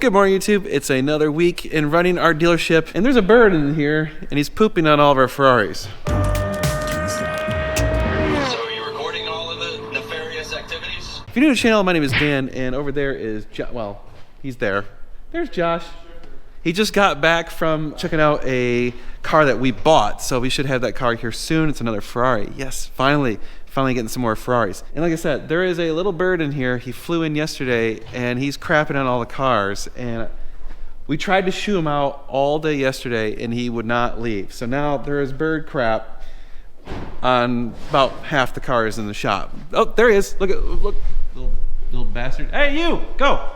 Good morning, YouTube. It's another week in running our dealership, and there's a bird in here, and he's pooping on all of our Ferraris. So are you recording all of the nefarious activities? If you're new to the channel, my name is Dan, and over there is well, he's there. There's Josh. He just got back from checking out a car that we bought, so we should have that car here soon. It's another Ferrari. Yes, finally getting some more Ferraris. And like I said, there is a little bird in here. He flew in yesterday, and he's crapping on all the cars. And we tried to shoo him out all day yesterday, and he would not leave. So now there is bird crap on about half the cars in the shop. Oh, there he is. Look, little bastard. Hey, you, go.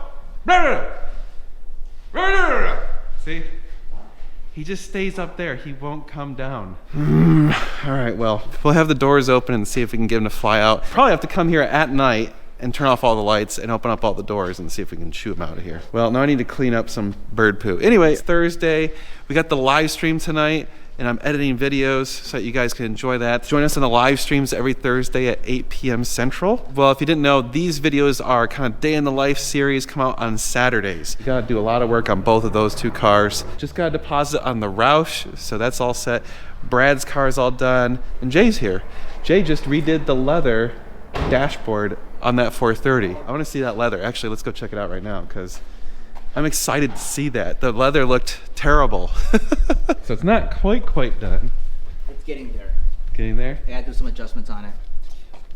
See? He just stays up there. He won't come down. All right, well, we'll have the doors open and see if we can get him to fly out. Probably have to come here at night and turn off all the lights and open up all the doors and see if we can shoot him out of here. Well, now I need to clean up some bird poo. Anyway, it's Thursday. We got the live stream tonight, and I'm editing videos so that you guys can enjoy that. Join us on the live streams every Thursday at 8 p.m. Central. Well, if you didn't know, these videos are kind of day in the life series, come out on Saturdays. You gotta do a lot of work on both of those two cars. Just got a deposit on the Roush, so that's all set. Brad's car is all done, and Jay's here. Jay just redid the leather dashboard on that 430. I wanna see that leather. Actually, let's go check it out right now, because I'm excited to see that. The leather looked terrible. So it's not quite done. It's getting there. Getting there? I gotta do some adjustments on it.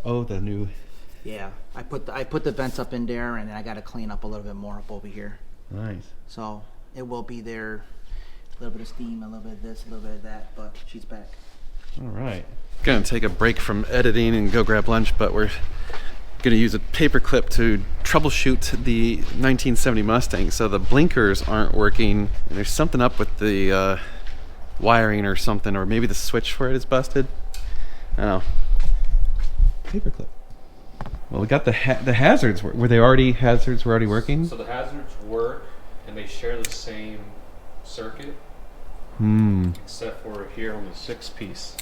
Oh, the new. Yeah, I put the vents up in there, and then I gotta clean up a little bit more up over here. Nice. So it will be there. A little bit of steam, a little bit of this, a little bit of that, but she's back. All right. Gonna take a break from editing and go grab lunch, but we're gonna use a paper clip to troubleshoot the 1970 Mustang. So the blinkers aren't working, and there's something up with the wiring or something, or maybe the switch for it is busted. I don't know. Paper clip. Well, we got the hazards. Were they already hazards? Were already working? So the hazards work, and they share the same circuit, except for here on the 6-piece.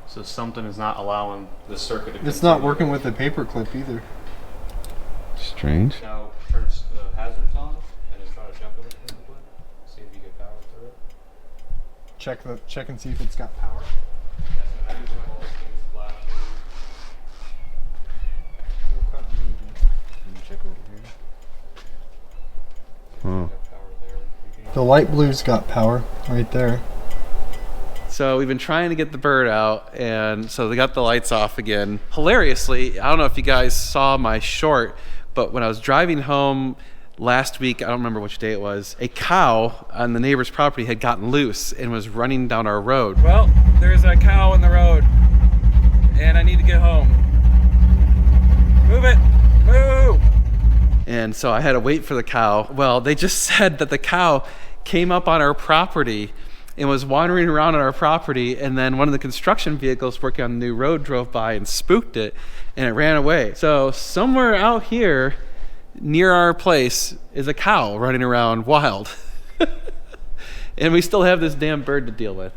So something is not allowing the circuit to continue. It's not working with the paper clip either. Strange. Now turn the hazards on and then try to jump it real quick. See if you get power through it. Check and see if it's got power. Yes, and I usually have all those things flashing. Let me check over here. Oh. Got power there. The light blue's got power right there. So we've been trying to get the bird out, and so they got the lights off again. Hilariously, I don't know if you guys saw my short, but when I was driving home last week, I don't remember which day it was, a cow on the neighbor's property had gotten loose and was running down our road. Well, there's a cow in the road, and I need to get home. Move it, move! And so I had to wait for the cow. Well, they just said that the cow came up on our property and was wandering around on our property, and then one of the construction vehicles working on the new road drove by and spooked it, and it ran away. So somewhere out here near our place is a cow running around wild. And we still have this damn bird to deal with.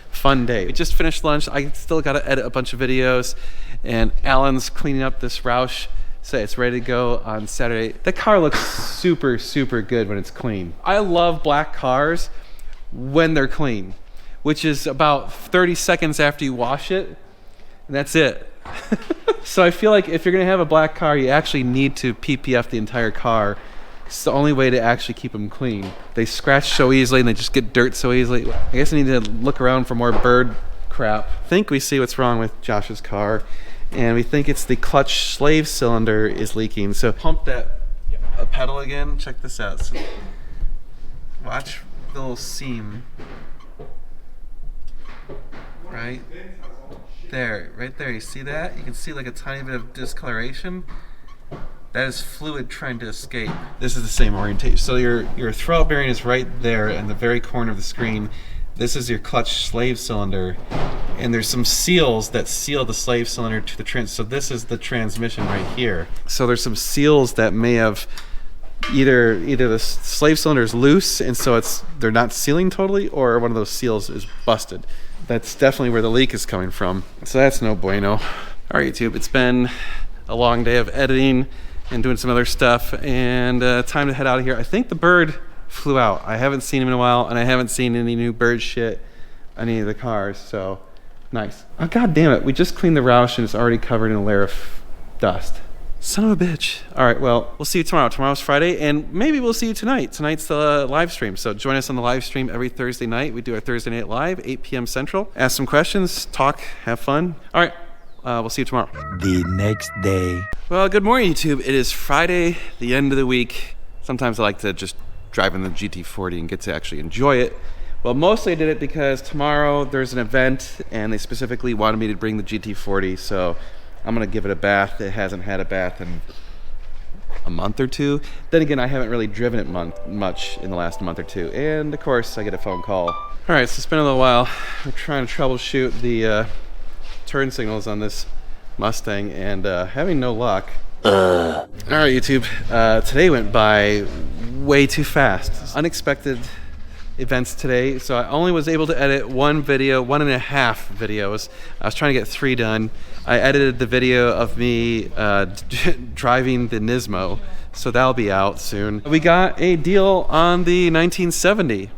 Fun day. We just finished lunch. I still got to edit a bunch of videos, and Alan's cleaning up this Roush. So it's ready to go on Saturday. The car looks super good when it's clean. I love black cars when they're clean, which is about 30 seconds after you wash it, and that's it. So I feel like if you're gonna have a black car, you actually need to PPF the entire car. It's the only way to actually keep them clean. They scratch so easily and they just get dirt so easily. I guess I need to look around for more bird crap. I think we see what's wrong with Josh's car, and we think it's the clutch slave cylinder is leaking. So pump that pedal again. Check this out. So watch the little seam. Right there, right there. You see that? You can see like a tiny bit of discoloration. That is fluid trying to escape. This is the same orientation. So your throwout bearing is right there in the very corner of the screen. This is your clutch slave cylinder, and there's some seals that seal the slave cylinder to the so this is the transmission right here. So there's some seals that may have either the slave cylinder is loose and so they're not sealing totally, or one of those seals is busted. That's definitely where the leak is coming from. So that's no bueno. All right, YouTube, it's been a long day of editing and doing some other stuff, and time to head out of here. I think the bird flew out. I haven't seen him in a while, and I haven't seen any new bird shit on any of the cars, so nice. Oh, god damn it. We just cleaned the Roush, and it's already covered in a layer of dust. Son of a bitch. All right, well, we'll see you tomorrow. Tomorrow's Friday, and maybe we'll see you tonight. Tonight's the live stream, so join us on the live stream every Thursday night. We do our Thursday Night Live, 8 p.m. Central. Ask some questions, talk, have fun. All right, we'll see you tomorrow. The next day. Well, good morning, YouTube. It is Friday, the end of the week. Sometimes I like to just drive in the GT40 and get to actually enjoy it. Well, mostly I did it because tomorrow there's an event, and they specifically wanted me to bring the GT40, so I'm gonna give it a bath. It hasn't had a bath in a month or two. Then again, I haven't really driven it much in the last month or two. And of course, I get a phone call. All right, so it's been a little while. We're trying to troubleshoot the turn signals on this Mustang, and having no luck. All right, YouTube. Today went by way too fast. Unexpected events today, so I only was able to edit 1.5 videos. I was trying to get 3 done. I edited the video of me driving the Nismo, so that'll be out soon. We got a deal on the 1970.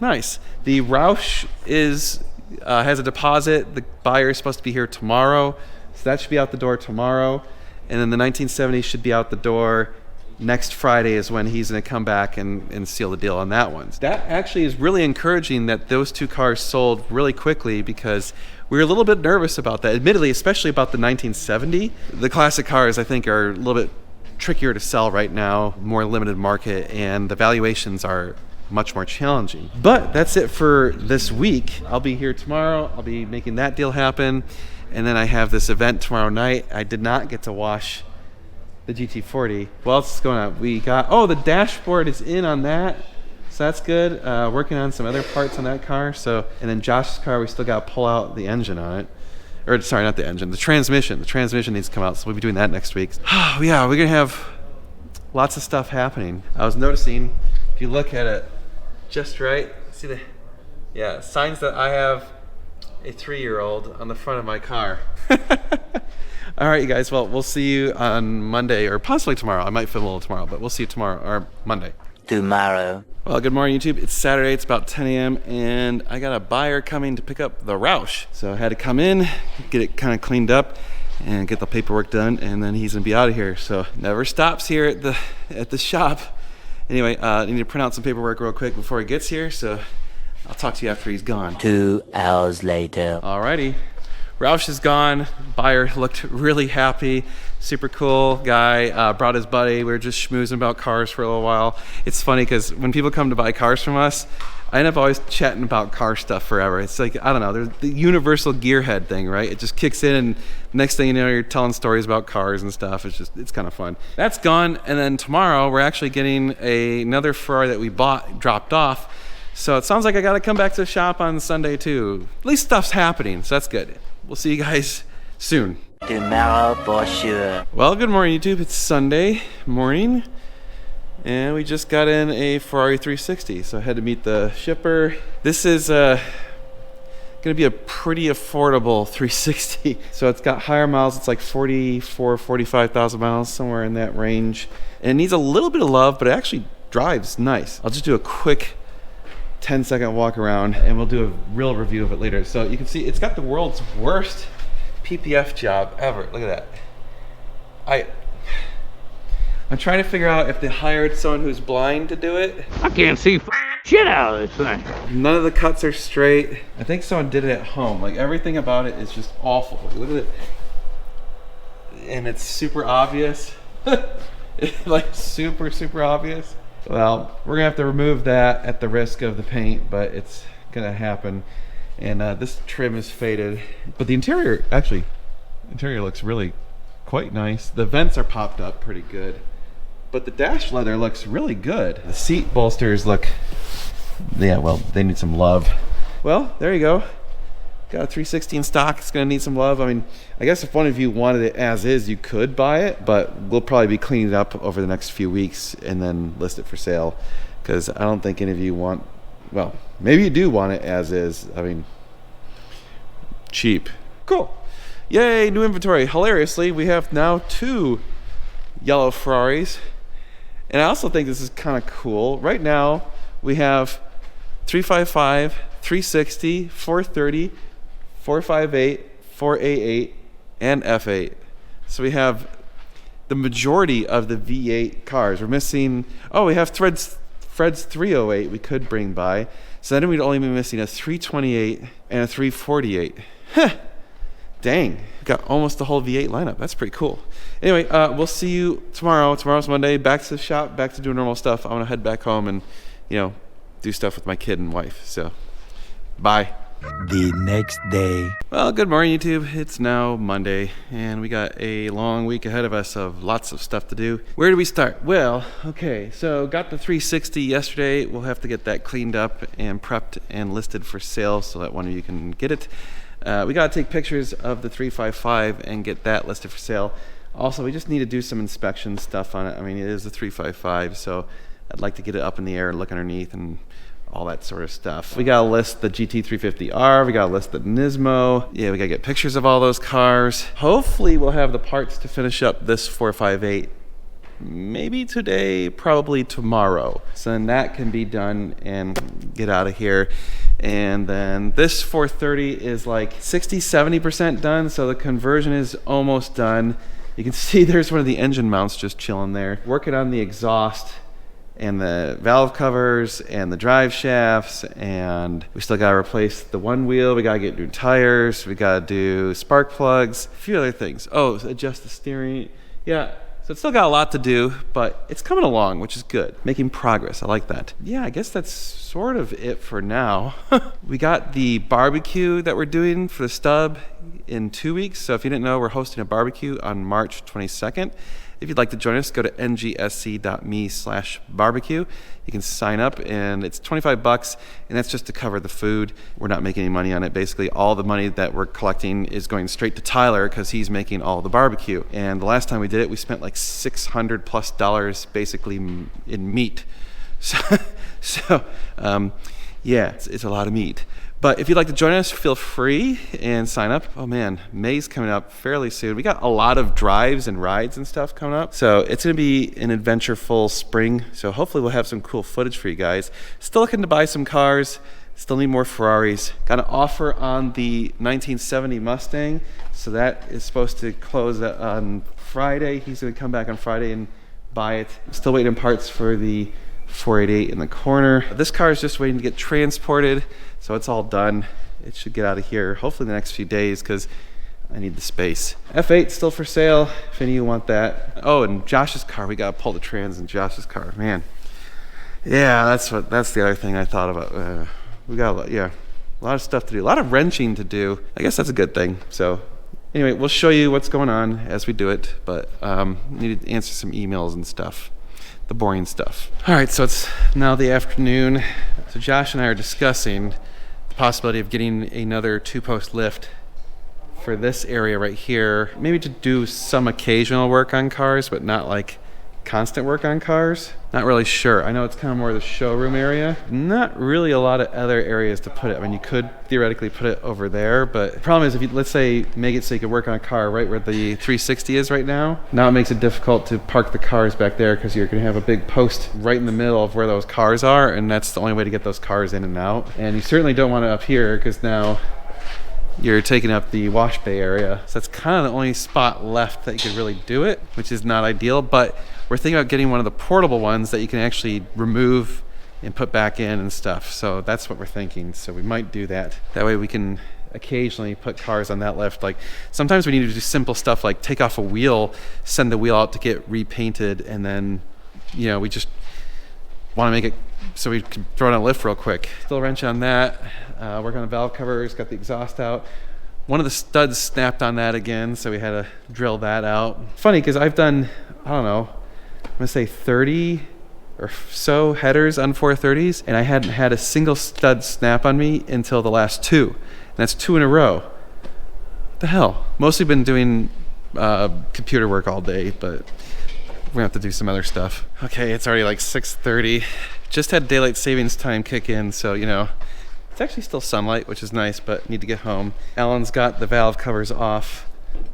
Nice. The Roush has a deposit. The buyer is supposed to be here tomorrow, so that should be out the door tomorrow. And then the 1970 should be out the door next Friday is when he's going to come back and seal the deal on that one. That actually is really encouraging that those 2 cars sold really quickly, because we were a little bit nervous about that. Admittedly, especially about the 1970. The classic cars, I think, are a little bit trickier to sell right now, more limited market, and the valuations are much more challenging. But that's it for this week. I'll be here tomorrow. I'll be making that deal happen. And then I have this event tomorrow night. I did not get to wash the GT40. What else is going on? We got, the dashboard is in on that, so that's good. Working on some other parts on that car. So, and then Josh's car, we still got to pull out the engine on it. Or sorry, not the engine, the transmission. The transmission needs to come out, so we'll be doing that next week. Yeah, we're gonna have lots of stuff happening. I was noticing, if you look at it just right, see the signs that I have a 3-year-old on the front of my car. All right, you guys. Well, we'll see you on Monday, or possibly tomorrow. I might film a little tomorrow, but we'll see you tomorrow, or Monday. Tomorrow. Well, good morning, YouTube. It's Saturday. It's about 10 a.m. and I got a buyer coming to pick up the Roush. So I had to come in, get it kind of cleaned up, and get the paperwork done, and then he's gonna be out of here. So never stops here at the shop. Anyway, I need to print out some paperwork real quick before he gets here. So I'll talk to you after he's gone. 2 hours later. Alrighty. Roush is gone. Buyer looked really happy. Super cool guy. Brought his buddy. We were just schmoozing about cars for a little while. It's funny because when people come to buy cars from us, I end up always chatting about car stuff forever. It's like, I don't know, there's the universal gearhead thing, right? It just kicks in, and next thing you know, you're telling stories about cars and stuff. It's kind of fun. That's gone, and then tomorrow we're actually getting another Ferrari that we bought, dropped off. So it sounds like I got to come back to the shop on Sunday too. At least stuff's happening, so that's good. We'll see you guys soon. Tomorrow for sure. Well, good morning, YouTube. It's Sunday morning, and we just got in a Ferrari 360, so I had to meet the shipper. This is going to be a pretty affordable 360. So it's got higher miles. It's like 45,000 miles, somewhere in that range. And it needs a little bit of love, but it actually drives nice. I'll just do a quick 10-second walk around, and we'll do a real review of it later. So you can see it's got the world's worst PPF job ever. Look at that. I'm trying to figure out if they hired someone who's blind to do it. I can't see shit out of this thing. None of the cuts are straight. I think someone did it at home. Like, everything about it is just awful. Look at it. And it's super obvious. Like, super obvious. Well, we're gonna have to remove that at the risk of the paint, but it's gonna happen. And this trim is faded, but the interior looks really quite nice. The vents are popped up pretty good, but the dash leather looks really good. The seat bolsters look, yeah, well, they need some love. Well, there you go. Got a 316 stock. It's gonna need some love. I mean, I guess if one of you wanted it as is, you could buy it, but we'll probably be cleaning it up over the next few weeks and then list it for sale, because I don't think any of you want, well, maybe you do want it as is. I mean, cheap. Cool. Yay, new inventory. Hilariously, we have now 2 yellow Ferraris. And I also think this is kind of cool. Right now, we have 355, 360, 430, 458, 488, and F8. So we have the majority of the V8 cars. We're missing, we have Fred's 308 we could bring by. So then we'd only be missing a 328 and a 348. Dang, we've got almost the whole V8 lineup. That's pretty cool. Anyway, we'll see you tomorrow. Tomorrow's Monday. Back to the shop, back to doing normal stuff. I'm gonna head back home and, do stuff with my kid and wife. So, bye. The next day. Well, good morning, YouTube. It's now Monday, and we got a long week ahead of us of lots of stuff to do. Where do we start? Well, okay, so got the 360 yesterday. We'll have to get that cleaned up and prepped and listed for sale so that one of you can get it. We got to take pictures of the 355 and get that listed for sale. Also, we just need to do some inspection stuff on it. I mean, it is a 355, so I'd like to get it up in the air and look underneath and all that sort of stuff. We gotta list the GT350R, we gotta list the Nismo. Yeah, we gotta get pictures of all those cars. Hopefully we'll have the parts to finish up this 458. Maybe today, probably tomorrow. So then that can be done and get out of here. And then this 430 is like 60-70% done, so the conversion is almost done. You can see there's one of the engine mounts just chilling there. Working on the exhaust and the valve covers and the drive shafts, and we still gotta replace the one wheel, we gotta get new tires, we gotta do spark plugs, a few other things. Adjust the steering. Yeah, so it's still got a lot to do, but it's coming along, which is good. Making progress, I like that. Yeah, I guess that's sort of it for now. We got the barbecue that we're doing for the stub in 2 weeks. So if you didn't know, we're hosting a barbecue on March 22nd. If you'd like to join us, go to ngsc.me/barbecue. You can sign up, and it's $25, and that's just to cover the food. We're not making any money on it. Basically, all the money that we're collecting is going straight to Tyler because he's making all the barbecue. And the last time we did it, we spent like $600+ basically in meat. Yeah, it's a lot of meat. But if you'd like to join us, feel free and sign up. Oh man, May's coming up fairly soon. We got a lot of drives and rides and stuff coming up. So it's gonna be an adventureful spring. So hopefully we'll have some cool footage for you guys. Still looking to buy some cars. Still need more Ferraris. Got an offer on the 1970 Mustang. So that is supposed to close on Friday. He's gonna come back on Friday and buy it. Still waiting on parts for the 488 in the corner. This car is just waiting to get transported, so it's all done. It should get out of here hopefully in the next few days because I need the space. F8 still for sale if any of you want that. Oh, and Josh's car, we gotta pull the trans in Josh's car, man. Yeah, that's the other thing I thought about. We got a lot of stuff to do, a lot of wrenching to do. I guess that's a good thing. So anyway, we'll show you what's going on as we do it, but need to answer some emails and stuff. The boring stuff. All right, so it's now the afternoon. So Josh and I are discussing the possibility of getting another 2-post lift for this area right here. Maybe to do some occasional work on cars, but not like constant work on cars. Not really sure. I know it's kind of more the showroom area. Not really a lot of other areas to put it. I mean, you could theoretically put it over there, but the problem is if you, let's say, make it so you could work on a car right where the 360 is right now, now it makes it difficult to park the cars back there because you're going to have a big post right in the middle of where those cars are, and that's the only way to get those cars in and out. And you certainly don't want it up here because now you're taking up the wash bay area. So that's kind of the only spot left that you could really do it, which is not ideal, but we're thinking about getting one of the portable ones that you can actually remove and put back in and stuff. So that's what we're thinking. So we might do that. That way we can occasionally put cars on that lift. Like sometimes we need to do simple stuff like take off a wheel, send the wheel out to get repainted, and then, we just want to make it so we can throw it on a lift real quick. Still wrench on that. Work on the valve covers, got the exhaust out. One of the studs snapped on that again, so we had to drill that out. Funny, because I've done, I don't know, I'm gonna say 30 or so headers on 430s, and I hadn't had a single stud snap on me until the last 2. And that's 2 in a row. What the hell? Mostly been doing computer work all day, but we're gonna have to do some other stuff. Okay, it's already like 6:30. Just had daylight savings time kick in, so it's actually still sunlight, which is nice, but need to get home. Alan's got the valve covers off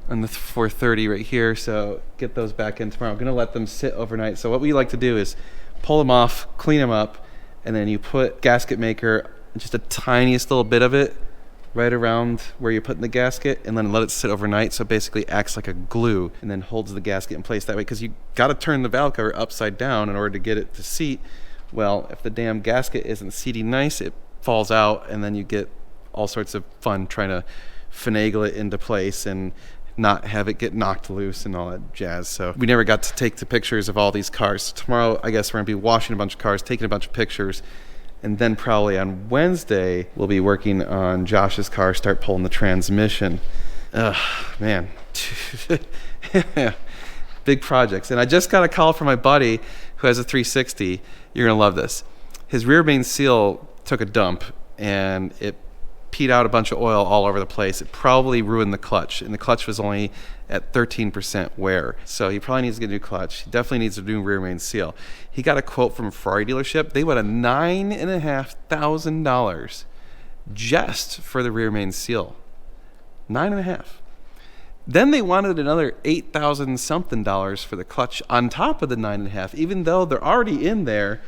on the 430 right here, so get those back in tomorrow. I'm gonna let them sit overnight. So what we like to do is pull them off, clean them up, and then you put gasket maker, just a tiniest little bit of it right around where you're putting the gasket, and then let it sit overnight, so it basically acts like a glue and then holds the gasket in place that way, because you got to turn the valve cover upside down in order to get it to seat. Well, if the damn gasket isn't seating nice, it falls out, and then you get all sorts of fun trying to finagle it into place and not have it get knocked loose and all that jazz. So we never got to take the pictures of all these cars. So tomorrow, I guess we're gonna be washing a bunch of cars, taking a bunch of pictures, and then probably on Wednesday, we'll be working on Josh's car, start pulling the transmission. Ugh, man. Big projects. And I just got a call from my buddy who has a 360. You're gonna love this. His rear main seal took a dump, and it peed out a bunch of oil all over the place. It probably ruined the clutch, and the clutch was only at 13% wear. So he probably needs to get a new clutch. He definitely needs a new rear main seal. He got a quote from a Ferrari dealership. They wanted $9,500 just for the rear main seal. $9,500. Then they wanted another $8,000 something for the clutch on top of the $9,500, even though they're already in there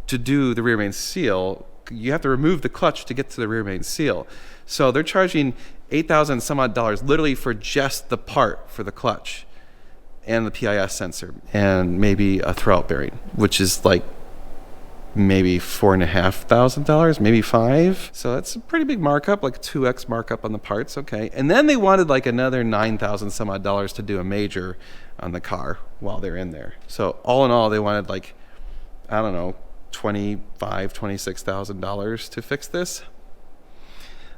to do the rear main seal. You have to remove the clutch to get to the rear main seal. So they're charging $8,000 some odd literally for just the part for the clutch and the PIS sensor and maybe a throwout bearing, which is like maybe $4,500, maybe $5,000. So that's a pretty big markup, like a 2x markup on the parts. Okay. And then they wanted like another $9,000 some odd to do a major on the car while they're in there. So all in all, they wanted like, I don't know, $26,000 to fix this.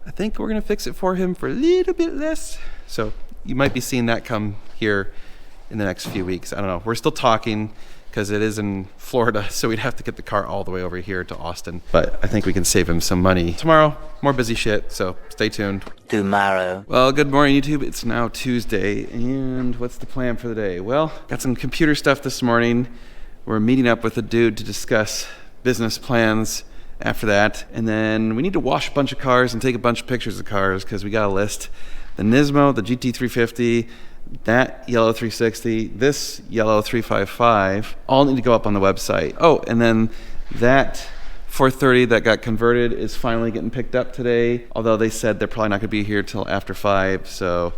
I think we're gonna fix it for him for a little bit less. So you might be seeing that come here in the next few weeks. I don't know. We're still talking because it is in Florida, so we'd have to get the car all the way over here to Austin. But I think we can save him some money. Tomorrow, more busy shit, so stay tuned. tomorrow. Well, good morning, YouTube. It's now Tuesday, and what's the plan for the day? Well, got some computer stuff this morning. We're meeting up with a dude to discuss business plans after that. And then we need to wash a bunch of cars and take a bunch of pictures of cars because we got a list. The Nismo, the GT350, that yellow 360, this yellow 355, all need to go up on the website. Oh, and then that 430 that got converted is finally getting picked up today, although they said they're probably not going to be here till after 5, so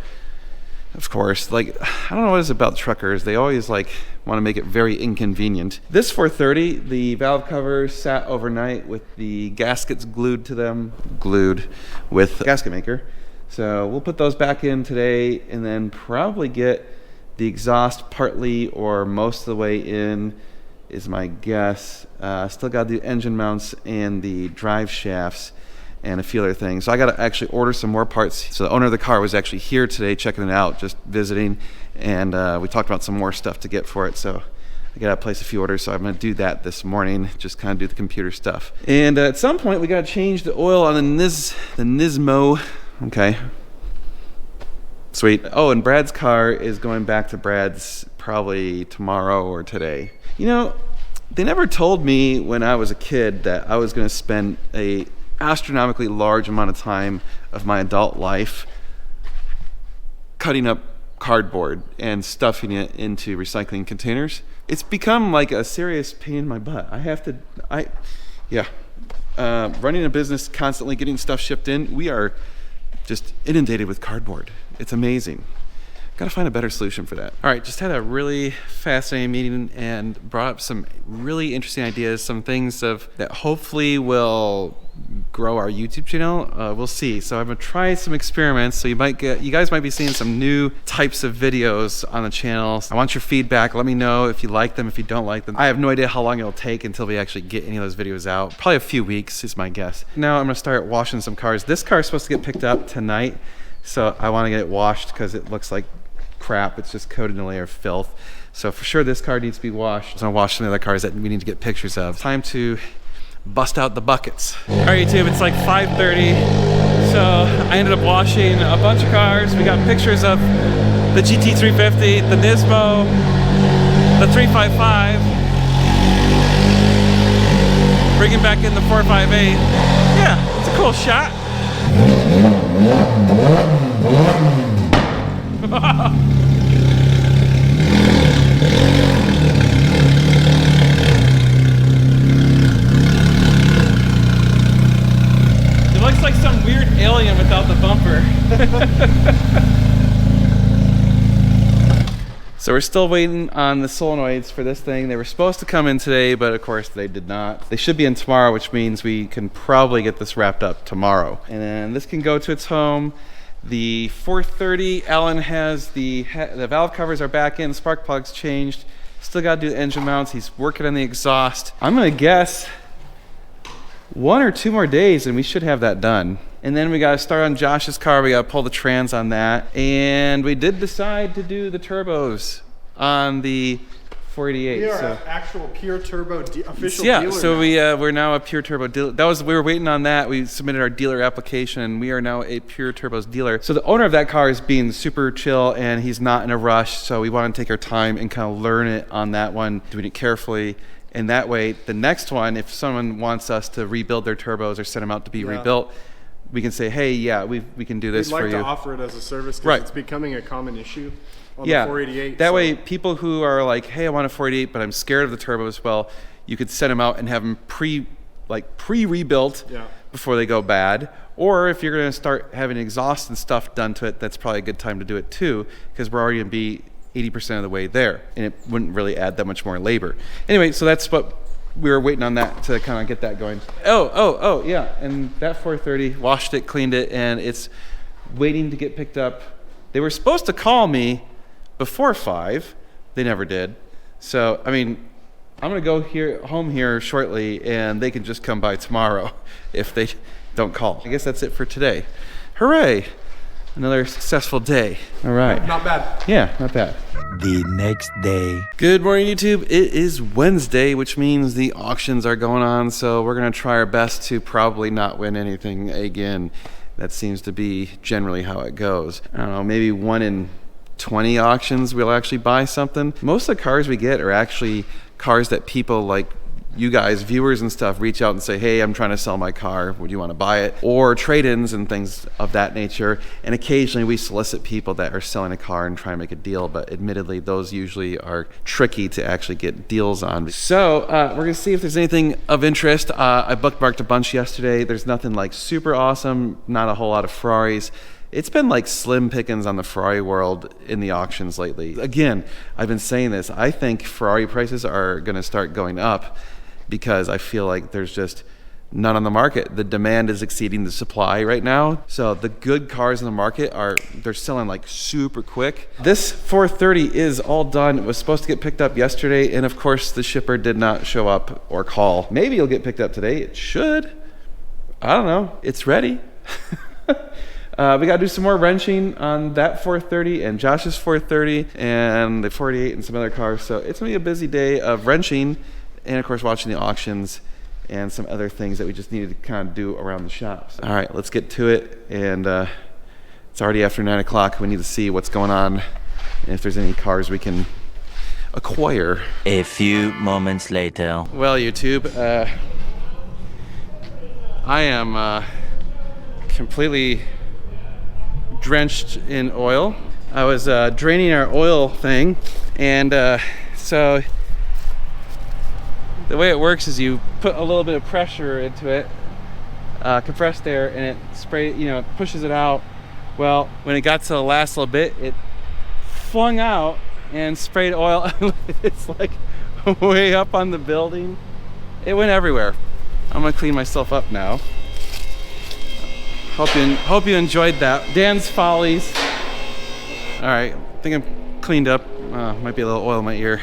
of course, like, I don't know what it is about truckers. They always like want to make it very inconvenient. This 430, the valve covers sat overnight with the gaskets glued to them, glued with gasket maker. So we'll put those back in today and then probably get the exhaust partly or most of the way in is my guess. Still got the engine mounts and the drive shafts and a few other things. So I got to actually order some more parts. So the owner of the car was actually here today checking it out, just visiting, and we talked about some more stuff to get for it. So I got to place a few orders, so I'm going to do that this morning, just kind of do the computer stuff. And at some point, we got to change the oil on the Nismo. Okay. Sweet. Oh, and Brad's car is going back to Brad's probably tomorrow or today. You know, they never told me when I was a kid that I was going to spend a astronomically large amount of time of my adult life cutting up cardboard and stuffing it into recycling containers. It's become like a serious pain in my butt. Running a business, constantly getting stuff shipped in, we are just inundated with cardboard. It's amazing. Got to find a better solution for that. All right, just had a really fascinating meeting and brought up some really interesting ideas, some things that hopefully will grow our YouTube channel. We'll see. So I'm gonna try some experiments. So you guys might be seeing some new types of videos on the channel. I want your feedback. Let me know if you like them, if you don't like them. I have no idea how long it'll take until we actually get any of those videos out. Probably a few weeks is my guess. Now I'm gonna start washing some cars. This car is supposed to get picked up tonight, so I want to get it washed because it looks like crap. It's just coated in a layer of filth. So for sure this car needs to be washed. So I'll wash some of the other cars that we need to get pictures of. Time to bust out the buckets. All right, YouTube, it's like 5:30. So I ended up washing a bunch of cars. We got pictures of the GT350, the Nismo, the 355. Bringing back in the 458. Yeah, it's a cool shot. It looks like some weird alien without the bumper. So we're still waiting on the solenoids for this thing. They were supposed to come in today, but of course they did not. They should be in tomorrow, which means we can probably get this wrapped up tomorrow. And then this can go to its home. The 430, Alan has the valve covers are back in, spark plugs changed. Still got to do the engine mounts. He's working on the exhaust. I'm gonna guess 1 or 2 more days and we should have that done. And then we got to start on Josh's car. We got to pull the trans on that. And we did decide to do the turbos on the 488. We are so. an actual pure turbo official Yeah, dealer. so now. we're now a pure turbo dealer. We were waiting on that. We submitted our dealer application and we are now a pure turbos dealer. So the owner of that car is being super chill and he's not in a rush. So we want to take our time and kind of learn it on that one, doing it carefully. And that way, the next one, if someone wants us to rebuild their turbos or send them out to be rebuilt, we can say, hey, yeah, we can do this We'd like for you. to offer it as a service because Right. it's becoming a common issue on Yeah, the 488. that so- way people who are like, hey, I want a 488, but I'm scared of the turbos, well, you could send them out and have them pre-rebuilt Yeah. before they go bad. Or if you're going to start having exhaust and stuff done to it, that's probably a good time to do it too, because we're already going to be 80% of the way there, and it wouldn't really add that much more labor. Anyway, so that's what we were waiting on that to kind of get that going. Oh, yeah, and that 430, washed it, cleaned it, and it's waiting to get picked up. They were supposed to call me before 5. They never did. So, I mean, I'm going to go home here shortly, and they can just come by tomorrow if they don't call. I guess that's it for today. Hooray! Another successful day. All right. Not bad. Yeah, not bad. The next day. Good morning, YouTube. It is Wednesday, which means the auctions are going on, so we're going to try our best to probably not win anything again. That seems to be generally how it goes. I don't know, maybe 1 in 20 auctions we'll actually buy something. Most of the cars we get are actually cars that people like you guys, viewers and stuff, reach out and say, hey, I'm trying to sell my car, would you want to buy it? Or trade-ins and things of that nature. And occasionally we solicit people that are selling a car and try and make a deal, but admittedly those usually are tricky to actually get deals on. So we're gonna see if there's anything of interest. I bookmarked a bunch yesterday. There's nothing like super awesome, not a whole lot of Ferraris. It's been like slim pickings on the Ferrari world in the auctions lately. Again, I've been saying this, I think Ferrari prices are gonna start going up because I feel like there's just none on the market. The demand is exceeding the supply right now. So the good cars in the market they're selling like super quick. This 430 is all done. It was supposed to get picked up yesterday, and of course the shipper did not show up or call. Maybe it'll get picked up today. It should. I don't know. It's ready. We got to do some more wrenching on that 430 and Josh's 430 and the 48 and some other cars. So it's going to be a busy day of wrenching and, of course, watching the auctions and some other things that we just needed to kind of do around the shops. All right, let's get to it. And it's already after 9 o'clock. We need to see what's going on and if there's any cars we can acquire. A few moments later. Well, YouTube, I am completely drenched in oil. I was draining our oil thing, and so the way it works is you put a little bit of pressure into it, compressed air, and it pushes it out. Well, when it got to the last little bit, it flung out and sprayed oil. It's like way up on the building. It went everywhere. I'm gonna clean myself up now. Hope you enjoyed that. Dan's Follies. All right, I think I'm cleaned up. Might be a little oil in my ear.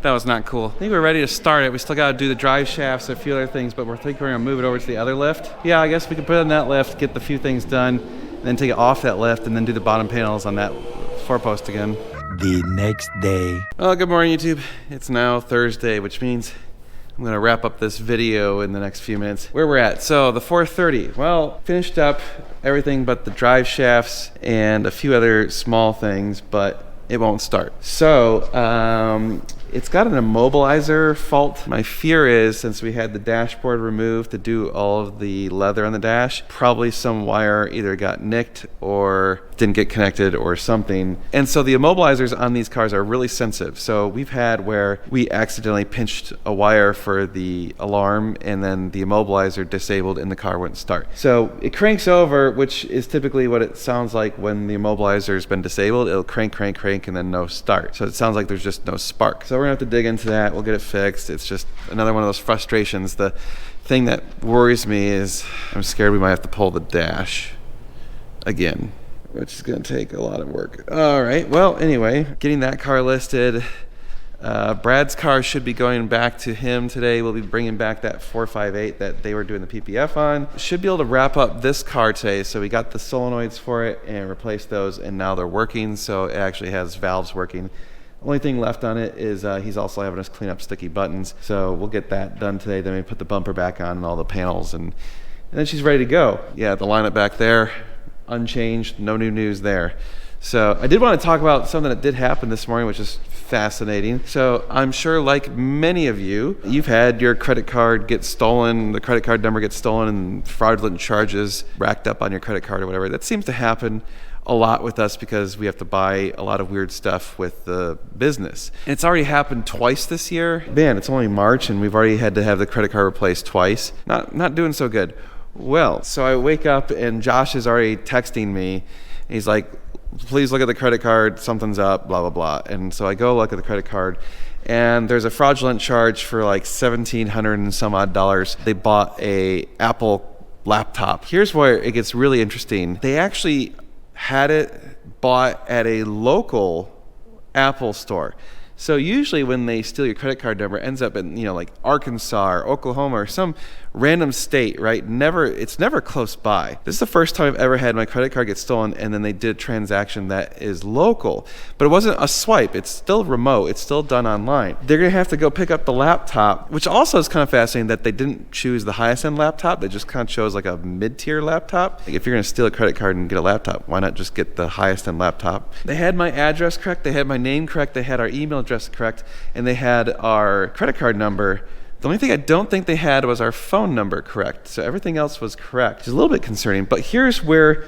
That was not cool. I think we're ready to start it. We still gotta do the drive shafts and a few other things, but we're gonna move it over to the other lift. Yeah, I guess we can put it on that lift, get the few things done, and then take it off that lift, and then do the bottom panels on that 4-post again. The next day. Well, good morning, YouTube. It's now Thursday, which means I'm gonna wrap up this video in the next few minutes. Where we're at. So the 430, well, finished up everything but the drive shafts and a few other small things, but it won't start. So It's got an immobilizer fault. My fear is, since we had the dashboard removed to do all of the leather on the dash, probably some wire either got nicked or didn't get connected or something. And so the immobilizers on these cars are really sensitive. So we've had where we accidentally pinched a wire for the alarm and then the immobilizer disabled and the car wouldn't start. So it cranks over, which is typically what it sounds like when the immobilizer has been disabled. It'll crank, and then no start. So it sounds like there's just no spark. So we're gonna have to dig into that. We'll get it fixed. It's just another one of those frustrations. The thing that worries me is I'm scared we might have to pull the dash again, which is going to take a lot of work. All right, well, anyway, getting that car listed. Brad's car should be going back to him today. We'll be bringing back that 458 that they were doing the PPF on. Should be able to wrap up this car today. So we got the solenoids for it and replaced those, and now they're working. So it actually has valves working. Only thing left on it is he's also having us clean up sticky buttons. So we'll get that done today. Then we put the bumper back on and all the panels, and then she's ready to go. Yeah, the lineup back there, unchanged, no new news there. So I did want to talk about something that did happen this morning, which is fascinating. So I'm sure, like many of you, you've had your credit card get stolen, the credit card number gets stolen, and fraudulent charges racked up on your credit card or whatever. That seems to happen a lot with us because we have to buy a lot of weird stuff with the business. And it's already happened twice this year. Man, it's only March and we've already had to have the credit card replaced twice. Not doing so good. Well, so I wake up and Josh is already texting me. He's like, please look at the credit card, something's up, blah, blah, blah. And so I go look at the credit card, and there's a fraudulent charge for like $1,700 and some odd dollars. They bought a Apple laptop. Here's where it gets really interesting. They actually had it bought at a local Apple store. So usually when they steal your credit card number, it ends up in, like Arkansas or Oklahoma or some random state, right? It's never close by. This is the first time I've ever had my credit card get stolen and then they did a transaction that is local. But it wasn't a swipe. It's still remote. It's still done online. They're going to have to go pick up the laptop, which also is kind of fascinating that they didn't choose the highest end laptop. They just kind of chose like a mid-tier laptop. Like if you're going to steal a credit card and get a laptop, why not just get the highest end laptop? They had my address correct. They had my name correct. They had our email address correct. And they had our credit card number. The only thing I don't think they had was our phone number correct. So everything else was correct, which is a little bit concerning. But here's where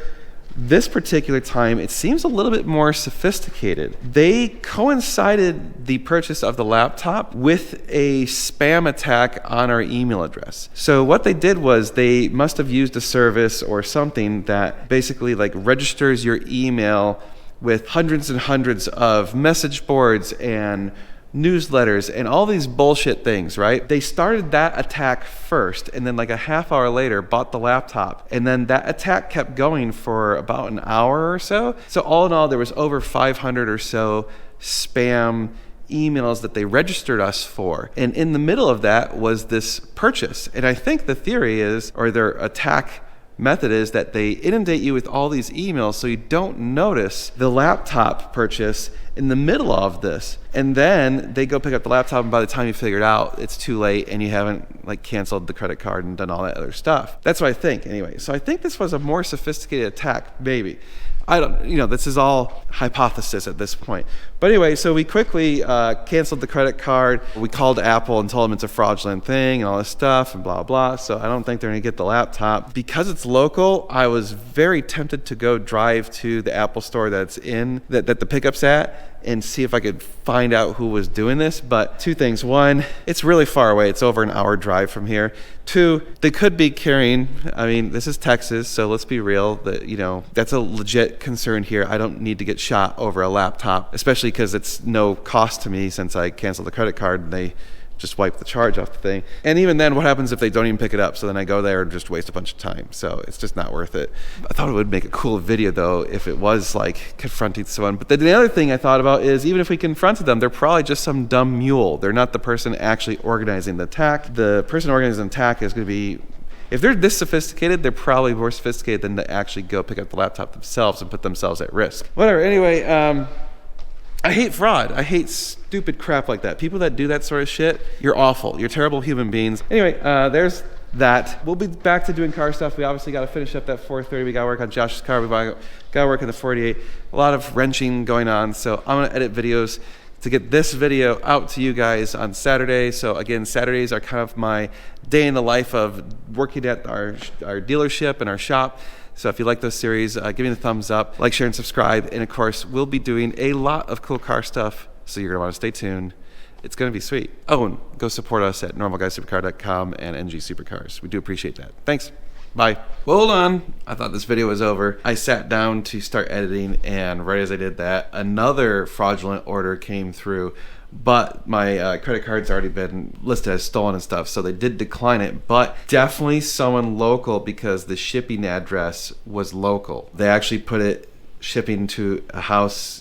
this particular time, it seems a little bit more sophisticated. They coincided the purchase of the laptop with a spam attack on our email address. So what they did was they must have used a service or something that basically like registers your email with hundreds and hundreds of message boards and newsletters and all these bullshit things, right? They started that attack first, and then like a half hour later bought the laptop, and then that attack kept going for about an hour or so. So all in all, there was over 500 or so spam emails that they registered us for. And in the middle of that was this purchase. And I think the theory is, or their attack method is, that they inundate you with all these emails so you don't notice the laptop purchase in the middle of this. And then they go pick up the laptop, and by the time you figure it out, it's too late and you haven't like canceled the credit card and done all that other stuff. That's what I think anyway. So I think this was a more sophisticated attack, maybe. I don't, this is all hypothesis at this point. But anyway, so we quickly canceled the credit card. We called Apple and told them it's a fraudulent thing and all this stuff and blah, blah. So I don't think they're gonna get the laptop. Because it's local, I was very tempted to go drive to the Apple store that's in, that the pickup's at, and see if I could find out who was doing this. But two things. One, it's really far away. It's over an hour drive from here. Two, they could be carrying, this is Texas, so let's be real, that that's a legit concern here. I don't need to get shot over a laptop, especially because it's no cost to me since I canceled the credit card and they just wipe the charge off the thing. And even then, what happens if they don't even pick it up? So then I go there and just waste a bunch of time. So it's just not worth it. I thought it would make a cool video though if it was like confronting someone. But then the other thing I thought about is, even if we confronted them, they're probably just some dumb mule. They're not the person actually organizing the attack. The person organizing the attack is going to be, if they're this sophisticated, they're probably more sophisticated than to actually go pick up the laptop themselves and put themselves at risk. Whatever, anyway, I hate fraud. I hate stupid crap like that. People that do that sort of shit, you're awful. You're terrible human beings. Anyway, there's that. We'll be back to doing car stuff. We obviously got to finish up that 430. We got to work on Josh's car. We got to work on the 48. A lot of wrenching going on. So I'm going to edit videos to get this video out to you guys on Saturday. So again, Saturdays are kind of my day in the life of working at our dealership and our shop. So if you like those series, give me the thumbs up, like, share, and subscribe. And of course, we'll be doing a lot of cool car stuff, so you're gonna wanna stay tuned. It's gonna be sweet. Oh, and go support us at normalguysupercar.com and NG Supercars. We do appreciate that. Thanks. Bye. Well, hold on. I thought this video was over. I sat down to start editing, and right as I did that, another fraudulent order came through. But my credit card's already been listed as stolen and stuff, so they did decline it. But definitely someone local, because the shipping address was local. They actually put it shipping to a house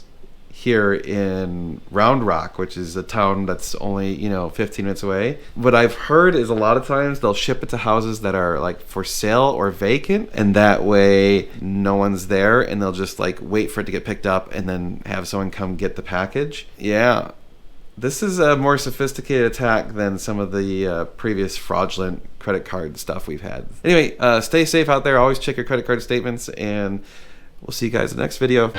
here in Round Rock, which is a town that's only 15 minutes away. What I've heard is a lot of times they'll ship it to houses that are like for sale or vacant, and that way no one's there, and they'll just like wait for it to get picked up and then have someone come get the package. Yeah, this is a more sophisticated attack than some of the previous fraudulent credit card stuff we've had. Anyway, stay safe out there. Always check your credit card statements, and we'll see you guys in the next video.